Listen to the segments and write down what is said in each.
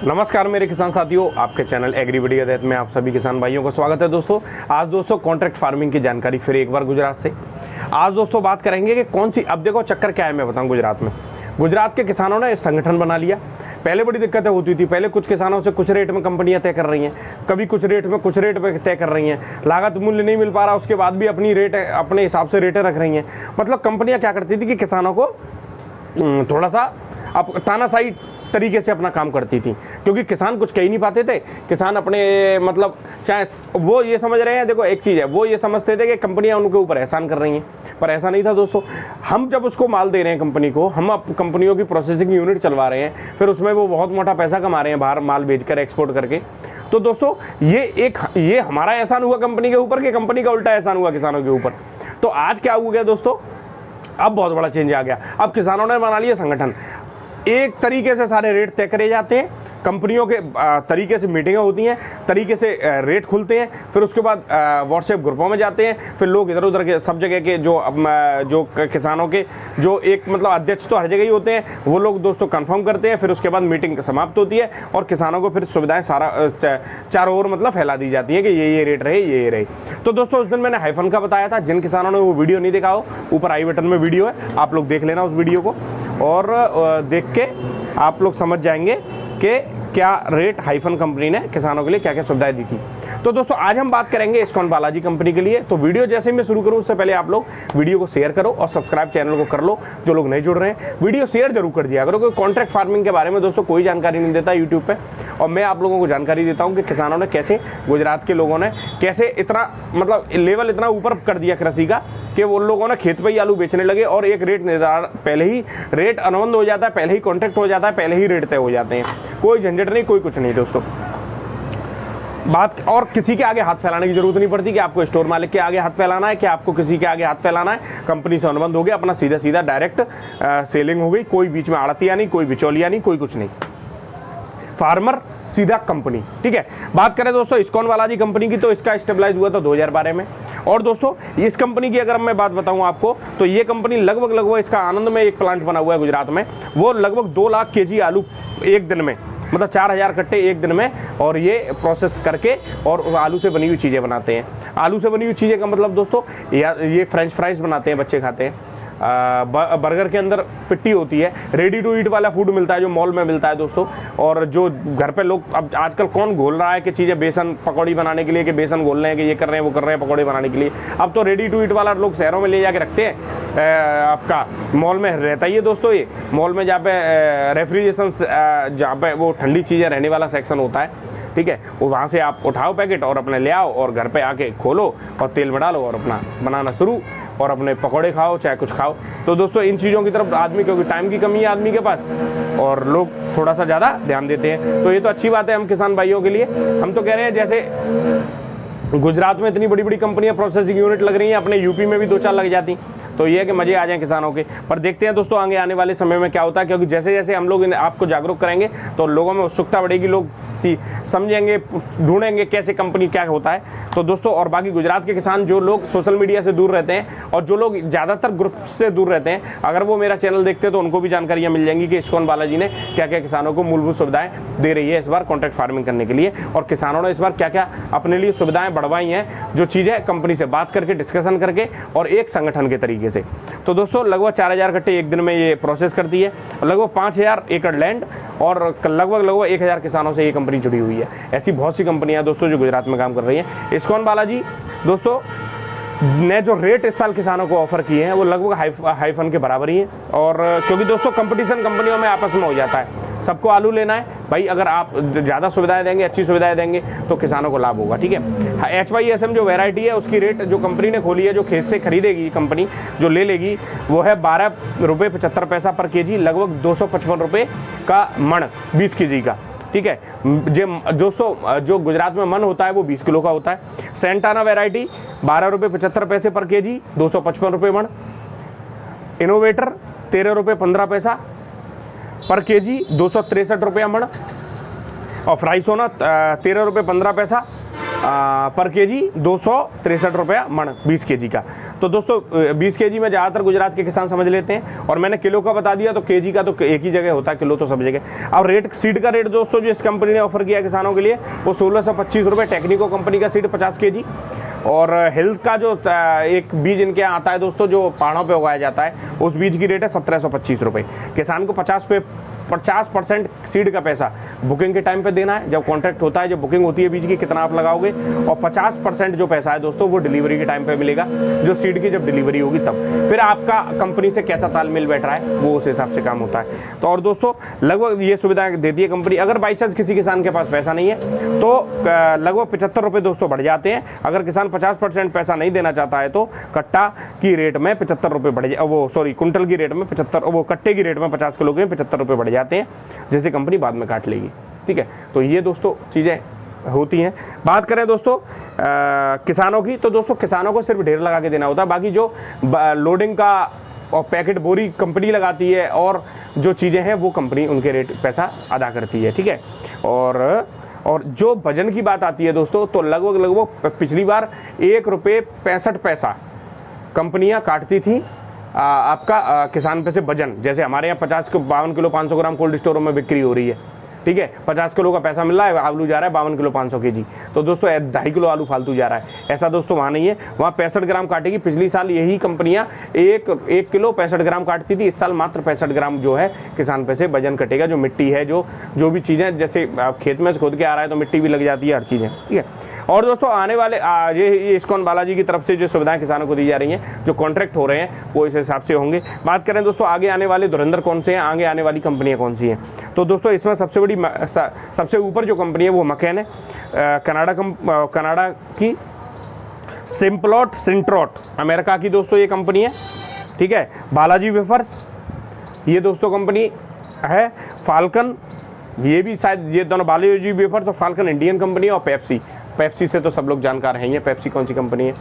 नमस्कार मेरे किसान साथियों, आपके चैनल एग्रीवीडियो तहत में आप सभी किसान भाइयों का स्वागत है। दोस्तों आज दोस्तों कॉन्ट्रैक्ट फार्मिंग की जानकारी फिर एक बार गुजरात से। आज दोस्तों बात करेंगे कि कौन सी, अब देखो चक्कर क्या है मैं बताऊं। गुजरात के किसानों ने एक संगठन बना लिया। पहले बड़ी दिक्कतें होती थी, पहले कुछ किसानों से कुछ रेट में कंपनियां तय कर रही हैं, कभी कुछ रेट में तय कर रही हैं, लागत मूल्य नहीं मिल पा रहा, उसके बाद भी अपनी रेट अपने हिसाब से रेटें रख रही हैं। मतलब कंपनियां क्या करती थी कि किसानों को थोड़ा सा अब तानाशाही तरीके से अपना काम करती थी, क्योंकि किसान कुछ कह ही नहीं पाते थे। किसान अपने मतलब चाहे वो ये समझ रहे हैं, देखो एक चीज़ है, वो ये समझते थे कि कंपनियां उनके ऊपर एहसान कर रही हैं, पर ऐसा नहीं था दोस्तों। हम जब उसको माल दे रहे हैं कंपनी को, हम अब कंपनियों की प्रोसेसिंग यूनिट चलवा रहे हैं, फिर उसमें वो बहुत मोटा पैसा कमा रहे हैं बाहर माल बेचकर, एक्सपोर्ट करके। तो दोस्तों ये हमारा एहसान हुआ कंपनी के ऊपर कि कंपनी का उल्टा एहसान हुआ किसानों के ऊपर। तो आज क्या हो गया दोस्तों, अब बहुत बड़ा चेंज आ गया। अब किसानों ने बना लिया संगठन, एक तरीके से सारे रेट तय करे जाते हैं, कंपनियों के तरीके से मीटिंगें होती हैं, तरीके से रेट खुलते हैं, फिर उसके बाद व्हाट्सएप ग्रुपों में जाते हैं, फिर लोग इधर उधर के सब जगह के जो किसानों के जो एक मतलब अध्यक्ष तो हर जगह ही होते हैं, वो लोग दोस्तों कंफर्म करते हैं। फिर उसके बाद मीटिंग समाप्त होती है और किसानों को फिर सुविधाएं चारों ओर मतलब फैला दी जाती है कि ये रेट रहे, ये रहे। तो दोस्तों उस दिन मैंने हाइफन का बताया था, जिन किसानों ने वो वीडियो नहीं देखा हो, ऊपर आई बटन में वीडियो है, आप लोग देख लेना उस वीडियो को, और देख के आप लोग समझ जाएंगे कि क्या रेट हाइफन कंपनी ने किसानों के लिए क्या क्या सुविधाएं दी थी। तो दोस्तों आज हम बात करेंगे इस्कॉन बालाजी कंपनी के लिए। तो वीडियो जैसे ही मैं शुरू करूं उससे पहले आप लोग वीडियो को शेयर करो और सब्सक्राइब चैनल को कर लो। जो लोग नहीं जुड़ रहे हैं वीडियो शेयर जरूर कर दिया करो, क्योंकि कॉन्ट्रैक्ट फार्मिंग के बारे में दोस्तों कोई जानकारी नहीं देता यूट्यूब पे, और मैं आप लोगों को जानकारी देता हूँ कि किसानों ने कैसे, गुजरात के लोगों ने कैसे इतना मतलब लेवल इतना ऊपर कर दिया कृषि का कि वो लोगों ने खेत पे ही आलू बेचने लगे, और एक रेट निर्धारण, पहले ही रेट अनुबंध हो जाता है, पहले ही कॉन्ट्रैक्ट हो जाता है, पहले ही रेट तय हो जाते हैं, कोई झंझट नहीं, कोई कुछ नहीं दोस्तों। बात और किसी के आगे हाथ फैलाने की जरूरत नहीं पड़ती कि आपको स्टोर मालिक के आगे हाथ फैलाना है, कि आपको किसी के आगे हाथ फैलाना है। कंपनी से अनुबंध हो गया, अपना सीधा सीधा डायरेक्ट सेलिंग हो गई, कोई बीच में आड़तिया नहीं, कोई बिचौलिया नहीं, कोई कुछ नहीं, फार्मर सीधा कंपनी। ठीक है, बात करें दोस्तों इस्कॉन बालाजी कंपनी की, तो इसका स्टेबलाइज हुआ था 2012 में। और दोस्तों इस कंपनी की अगर मैं बात बताऊं आपको, तो ये कंपनी लगभग इसका आनंद में एक प्लांट बना हुआ है गुजरात में, वो लगभग 2 लाख केजी आलू एक दिन में, मतलब 4000 कट्टे एक दिन में, और ये प्रोसेस करके और आलू से बनी हुई चीज़ें बनाते हैं। आलू से बनी हुई चीज़ें का मतलब दोस्तों ये फ्रेंच फ्राइज बनाते हैं, बच्चे खाते हैं। बर्गर के अंदर पिट्टी होती है, रेडी टू ईट वाला फूड मिलता है जो मॉल में मिलता है दोस्तों। और जो घर पे लोग, अब आजकल कौन घोल रहा है कि चीज़ें बेसन पकौड़ी बनाने के लिए, कि बेसन घोल रहे हैं, कि ये कर रहे हैं, वो कर रहे हैं पकौड़ी बनाने के लिए। अब तो रेडी टू ईट वाला लोग शहरों में ले जाके रखते हैं, आपका मॉल में रहता ही है दोस्तों। ये मॉल में जहाँ पे रेफ्रिजरेशन, जहाँ पे वो ठंडी चीज़ें रहने वाला सेक्शन होता है, ठीक है, वो वहाँ से आप उठाओ पैकेट और अपने ले आओ, और घर पे आके खोलो और तेल में डालो और अपना बनाना शुरू, और अपने पकौड़े खाओ चाहे कुछ खाओ। तो दोस्तों इन चीज़ों की तरफ आदमी, क्योंकि टाइम की कमी है आदमी के पास, और लोग थोड़ा सा ज़्यादा ध्यान देते हैं, तो ये तो अच्छी बात है हम किसान भाइयों के लिए। हम तो कह रहे हैं जैसे गुजरात में इतनी बड़ी बड़ी कंपनियां प्रोसेसिंग यूनिट लग रही हैं, अपने यूपी में भी 2-4 लग जाती, तो ये है कि मजे आ जाएं किसानों के। पर देखते हैं दोस्तों आगे आने वाले समय में क्या होता है, क्योंकि जैसे जैसे हम लोग आपको जागरूक करेंगे तो लोगों में उत्सुकता बढ़ेगी, लोग समझेंगे, ढूंढेंगे कैसे कंपनी क्या होता है। तो दोस्तों और बाकी गुजरात के किसान जो लोग सोशल मीडिया से दूर रहते हैं और जो लोग ज़्यादातर ग्रुप से दूर रहते हैं, अगर वो मेरा चैनल देखते हैं तो उनको भी जानकारियाँ मिल जाएंगी कि इस्कॉन बालाजी ने क्या क्या किसानों को मूलभूत सुविधाएं दे रही है इस बार कॉन्ट्रैक्ट फार्मिंग करने के लिए, और किसानों ने इस बार क्या क्या अपने लिए सुविधाएं बढ़वाई हैं, जो चीज़ें कंपनी से बात करके, डिस्कशन करके, और एक संगठन के तरीके से। तो दोस्तों लगभग 4000 कट्टे एक दिन में ये प्रोसेस करती है, लगभग 5000 एकड़ लैंड, और लगभग 1000 किसानों से ये कंपनी जुड़ी हुई है। ऐसी बहुत सी कंपनियां दोस्तों जो गुजरात में काम कर रही हैं। इस्कॉन बालाजी दोस्तों ने जो रेट इस साल किसानों को ऑफर किए हैं वो लगभग हाइफन के बराबर ही है, और क्योंकि दोस्तों कंपटीशन कंपनियों में आपस में हो जाता है, सबको आलू लेना है भाई, अगर आप ज़्यादा सुविधाएं देंगे, अच्छी सुविधाएं देंगे तो किसानों को लाभ होगा। ठीक है, HYSM जो वैरायटी है उसकी रेट जो कंपनी ने खोली है, जो खेत से खरीदेगी कंपनी, जो ले लेगी, वो है 12 रुपये 75 पैसा पर केजी, लगभग 255 रुपये का मण 20 केजी का। ठीक है, जो गुजरात में मन होता है वो 20 किलो का होता है। सेंटाना वैरायटी 12 रुपये 75 पैसे पर केजी, 255 रुपये मण। इनोवेटर 13 रुपये 15 पैसा पर केजी, 263 रुपया मण। और फ्राई सोना 13 रुपये 15 पैसा पर केजी 263 रुपया मण 20 केजी का। तो दोस्तों 20 केजी में ज़्यादातर गुजरात के किसान समझ लेते हैं, और मैंने किलो का बता दिया, तो केजी का तो एक ही जगह होता है, किलो तो सब जगह। अब रेट, सीड का रेट दोस्तों जो इस कंपनी ने ऑफर किया किसानों के लिए वो 1625 रुपये, टेक्निको कंपनी का सीड 50 केजी। और हेल्थ का जो एक बीज इनके यहाँ आता है दोस्तों, जो पहाड़ों पे उगाया जाता है, उस बीज की रेट है 1725 रुपये। किसान को 50% सीड का पैसा बुकिंग के टाइम पे देना है, जब कॉन्ट्रैक्ट होता है, जब बुकिंग होती है बीज की, कितना आप लगाओगे, और 50% जो पैसा है दोस्तों वो डिलीवरी के टाइम पे मिलेगा, जो सीड की जब डिलीवरी होगी तब। फिर आपका कंपनी से कैसा तालमेल बैठ रहा है वो उस हिसाब से काम होता है। तो और दोस्तों लगभग ये सुविधाएं देती है कंपनी। अगर बाई चांस किसी किसान के पास पैसा नहीं है तो लगभग 75 रुपये दोस्तों बढ़ जाते हैं। अगर किसान 50% पैसा नहीं देना चाहता है तो कट्टा की रेट में 75 रुपये बढ़ जाए, वो सॉरी कुंटल की रेट में 75, वो कट्टे की रेट में 50 किलो के 75 रुपये बढ़ जाते हैं, जैसे कंपनी बाद में काट लेगी। ठीक है, तो ये दोस्तों चीज़ें होती हैं। बात करें दोस्तों किसानों की, तो दोस्तों किसानों को सिर्फ ढेर लगा के देना होता है, बाकी जो लोडिंग का और पैकेट बोरी कंपनी लगाती है, और जो चीज़ें हैं वो कंपनी उनके रेट पैसा अदा करती है। ठीक है, और जो वजन की बात आती है दोस्तों, तो लगभग पिछली बार 1 रुपये 65 पैसा कंपनियां काटती थी आपका किसान पे से वजन। जैसे हमारे यहाँ 52 किलो 500 ग्राम कोल्ड स्टोरों में बिक्री हो रही है, ठीक है, 50 किलो का पैसा मिल रहा है, आलू जा रहा है 52 किलो 500 केजी, तो दोस्तों 2.5 किलो आलू फालतू जा रहा है। ऐसा दोस्तों वहाँ नहीं है, वहाँ 65 ग्राम काटेगी। पिछली साल यही कंपनियाँ 1 किलो 65 ग्राम काटती थी, इस साल मात्र 65 ग्राम जो है किसान पे से वजन कटेगा। जो मिट्टी है, जो भी चीज़ें, जैसे खेत में से खोद के आ रहा है तो मिट्टी भी लग जाती है, हर चीज़ें। ठीक है, और दोस्तों आने वाले ये इस्कॉन बालाजी की तरफ से जो सुविधाएं किसानों को दी जा रही हैं, जो कॉन्ट्रैक्ट हो रहे हैं वो इस हिसाब से होंगे। बात करें दोस्तों आगे आने वाले धुरंधर कौन से हैं, आगे आने वाली कंपनियां कौन सी हैं, तो दोस्तों इसमें सबसे ऊपर जो कंपनी है वो मकैन है, कनाडा की। सिम्प्लॉट सिंट्रोट अमेरिका की दोस्तों ये कंपनी है। ठीक है, बालाजी वेफर्स ये दोस्तों कंपनी है। फाल्कन, ये भी शायद, ये दोनों बालाजी वेफर्स और फाल्कन इंडियन कंपनी है। और पेप्सी से तो सब लोग जानकार हैं, ये पेप्सी कौन सी कंपनी है।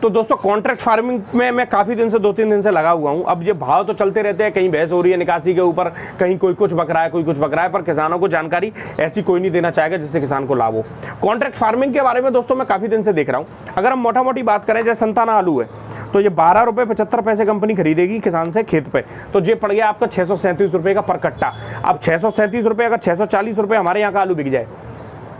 तो दोस्तों कॉन्ट्रैक्ट फार्मिंग में मैं काफ़ी दिन से 2-3 दिन से लगा हुआ हूँ। अब ये भाव तो चलते रहते हैं, कहीं बहस हो रही है निकासी के ऊपर, कहीं कोई कुछ बक रहा है, कोई कुछ बक रहा है, पर किसानों को जानकारी ऐसी कोई नहीं देना चाहेगा जिससे किसान को लाभ हो। कॉन्ट्रैक्ट फार्मिंग के बारे में दोस्तों मैं काफ़ी दिन से देख रहा हूँ। अगर हम मोटा मोटी बात करें, जैसे संताना आलू है, तो ये 12 रुपये 75 पैसे कंपनी खरीदेगी किसान से खेत पे, तो ये पड़ गया आपका 637 रुपये का पर कट्टा। अब 637 रुपये, अगर 640 रुपये हमारे यहाँ का आलू बिक जाए,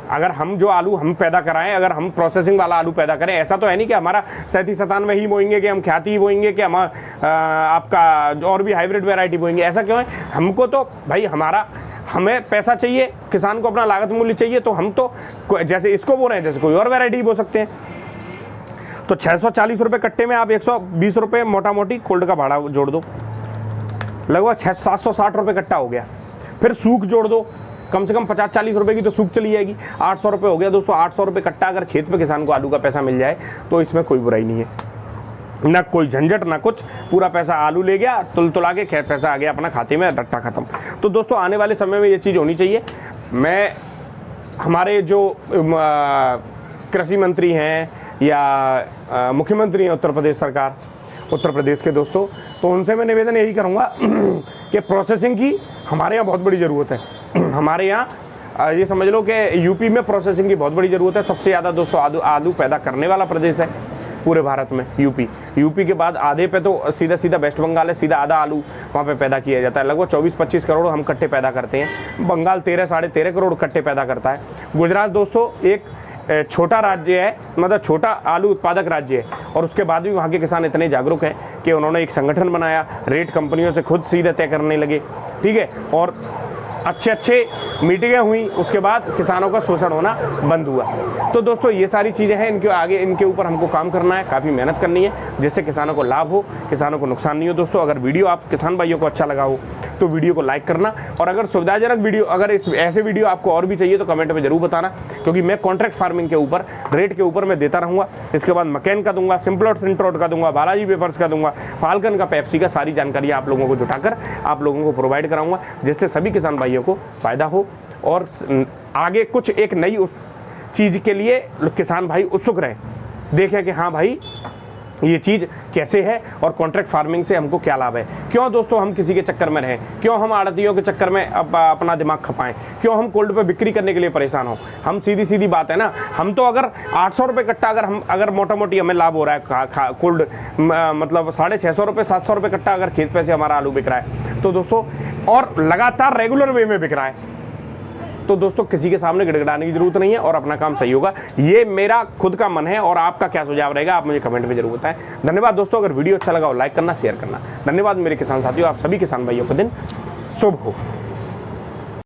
अगर हम जो आलू हम पैदा कराएं, अगर हम प्रोसेसिंग वाला आलू पैदा करें, ऐसा तो है नहीं कि हमारा 37-97 ही बोएंगे, कि हम ख्याति ही बोएंगे, कि हम आपका और भी हाइब्रिड वैरायटी बोएंगे, ऐसा क्यों है। हमको तो भाई हमें पैसा चाहिए, किसान को अपना लागत मूल्य चाहिए, तो हम तो जैसे इसको बो रहे हैं, जैसे कोई और वैरायटी बो सकते हैं। तो 640 रुपये कट्टे में आप 120 रुपये मोटा मोटी कोल्ड का भाड़ा जोड़ दो, लगभग 760 रुपये कट्टा हो गया। फिर सूख जोड़ दो, कम से कम 50-40 रुपये की तो सूख चली जाएगी, 800 रुपये हो गया दोस्तों। 800 रुपये कट्टा अगर खेत पे किसान को आलू का पैसा मिल जाए तो इसमें कोई बुराई नहीं है, ना कोई झंझट ना कुछ। पूरा पैसा आलू ले गया, तुला के पैसा आ गया अपना खाते में, रट्टा खत्म। तो दोस्तों आने वाले समय में ये चीज़ होनी चाहिए। मैं हमारे जो कृषि मंत्री हैं या मुख्यमंत्री हैं उत्तर प्रदेश के दोस्तों, तो उनसे मैं निवेदन यही करूँगा कि प्रोसेसिंग की हमारे यहाँ बहुत बड़ी ज़रूरत है। हमारे यहाँ ये समझ लो कि यूपी में प्रोसेसिंग की बहुत बड़ी ज़रूरत है। सबसे ज़्यादा दोस्तों आलू पैदा करने वाला प्रदेश है पूरे भारत में यूपी के बाद आधे पे तो सीधा वेस्ट बंगाल है, सीधा आधा आलू वहाँ पे पैदा किया जाता है। लगभग 24-25 करोड़ हम कट्टे पैदा करते हैं, बंगाल 13-13.5 करोड़ कट्टे पैदा करता है। गुजरात दोस्तों एक छोटा राज्य है, मतलब छोटा आलू उत्पादक राज्य है, और उसके बाद भी वहाँ के किसान इतने जागरूक हैं कि उन्होंने एक संगठन बनाया, रेट कंपनियों से खुद सीधे तय करने लगे। ठीक है, और अच्छे मीटिंगें हुई, उसके बाद किसानों का शोषण होना बंद हुआ। तो दोस्तों ये सारी चीज़ें हैं, इनके ऊपर हमको काम करना है, काफ़ी मेहनत करनी है, जिससे किसानों को लाभ हो, किसानों को नुकसान नहीं हो। दोस्तों अगर वीडियो आप किसान भाइयों को अच्छा लगा हो तो वीडियो को लाइक करना, और अगर सुविधाजनक वीडियो, अगर ऐसे वीडियो आपको और भी चाहिए तो कमेंट में जरूर बताना, क्योंकि मैं कॉन्ट्रैक्ट फार्मिंग के ऊपर, रेट के ऊपर मैं देता रहूँगा। इसके बाद मकैन का दूंगा, सिम्प्लॉट सिंट्रोट का दूंगा, बालाजी वेफर्स का दूंगा, फाल्कन का, पेप्सी का, सारी जानकारी आप लोगों को जुटाकर आप लोगों को प्रोवाइड कराऊंगा, जिससे सभी किसान भाइयों को फायदा हो और आगे कुछ एक नई चीज़ के लिए किसान भाई उत्सुक रहे, देखें कि हाँ भाई ये चीज़ कैसे है और कॉन्ट्रैक्ट फार्मिंग से हमको क्या लाभ है, क्यों दोस्तों हम किसी के चक्कर में रहें, क्यों हम आड़तियों के चक्कर में अपना दिमाग खपाएं, क्यों हम कोल्ड पे बिक्री करने के लिए परेशान हो। हम सीधी सीधी बात है ना, हम तो अगर 800 रुपये कट्टा अगर मोटा मोटी हमें लाभ हो रहा है कोल्ड मतलब 650 रुपये 700 रुपये कट्टा अगर खेत पे से हमारा आलू बिक रहा है तो दोस्तों, और लगातार रेगुलर वे में बिक रहा है, तो दोस्तों किसी के सामने गिड़गिड़ाने की जरूरत नहीं है और अपना काम सही होगा। ये मेरा खुद का मन है और आपका क्या सुझाव रहेगा आप मुझे कमेंट में जरूर बताएं। धन्यवाद दोस्तों, अगर वीडियो अच्छा लगा हो लाइक करना, शेयर करना। धन्यवाद मेरे किसान साथियों, आप सभी किसान भाइयों का दिन शुभ हो।